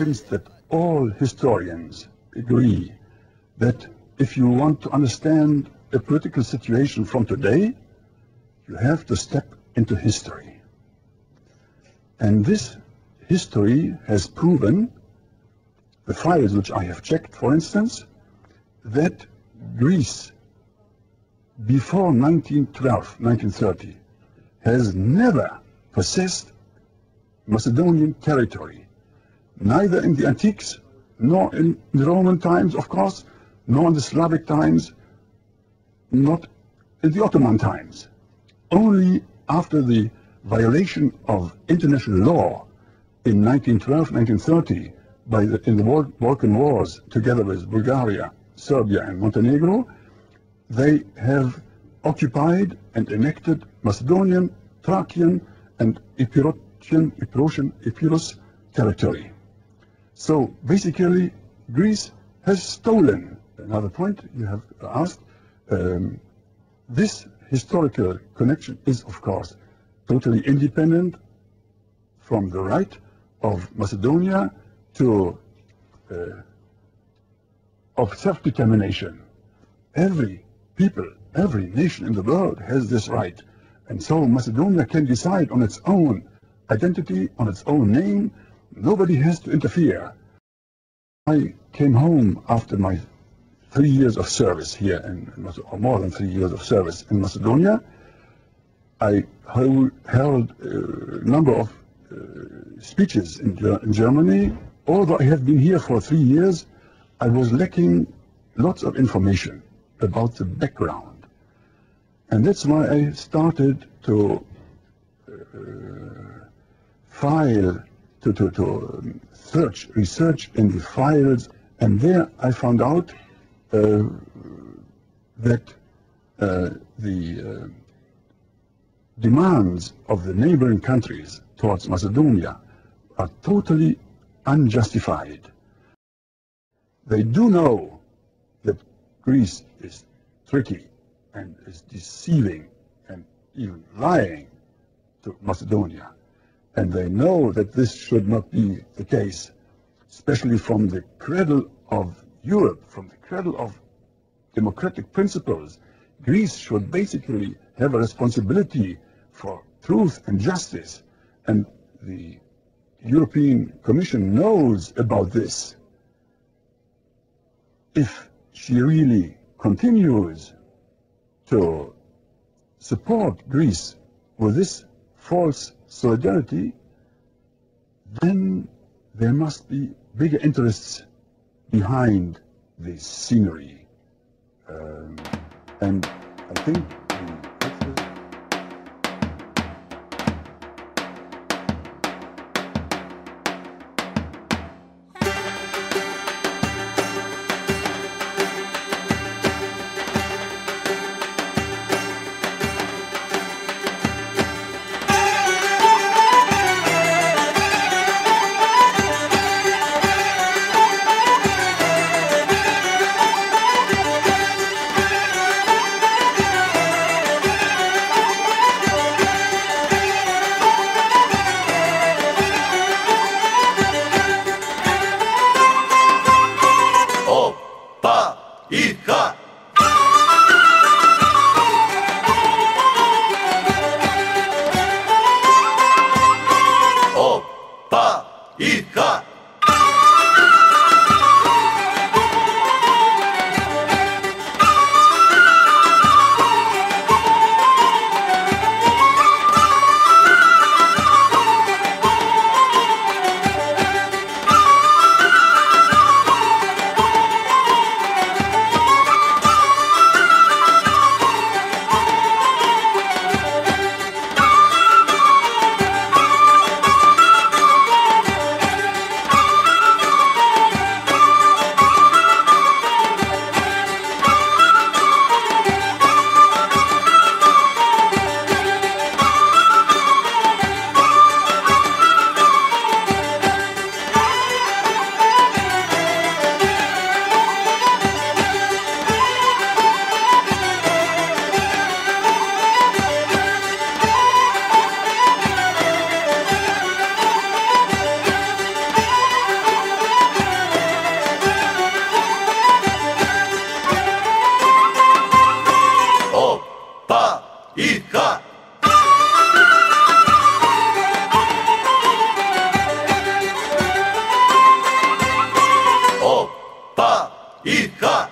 convinced that all historians agree that if you want to understand a political situation from today, you have to step into history. And this history has proven, the files which I have checked, for instance, that Greece before 1912, 1930, has never possessed Macedonian territory, neither in the Antiques, nor in the Roman times, of course, nor in the Slavic times, not in the Ottoman times. Only after the violation of international law in 1912, 1930, in the Balkan Wars, together with Bulgaria, Serbia, and Montenegro, they have occupied and annexed Macedonian, Thracian, and Epirus territory. So basically, Greece has stolen. Another point you have asked, this historical connection is, of course, totally independent from the right of Macedonia of self-determination. Every people, every nation in the world has this right. And so Macedonia can decide on its own identity, on its own name. Nobody has to interfere. I came home after my 3 years of service here, or more than 3 years of service in Macedonia. I held a number of speeches in Germany. Although I have been here for 3 years, I was lacking lots of information about the background. And that's why I started to research in the files, and there I found out that the demands of the neighboring countries towards Macedonia are totally unjustified. They do know that Greece is tricky and is deceiving and even lying to Macedonia. And they know that this should not be the case, especially from the cradle of Europe, from the cradle of democratic principles. Greece should basically have a responsibility for truth and justice. And the European Commission knows about this. If she really continues to support Greece with this false solidarity, then there must be bigger interests behind this scenery. And I think Opa, hija. Opa, hija.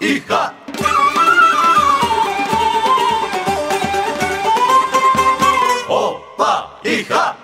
Hija. Opa, hija.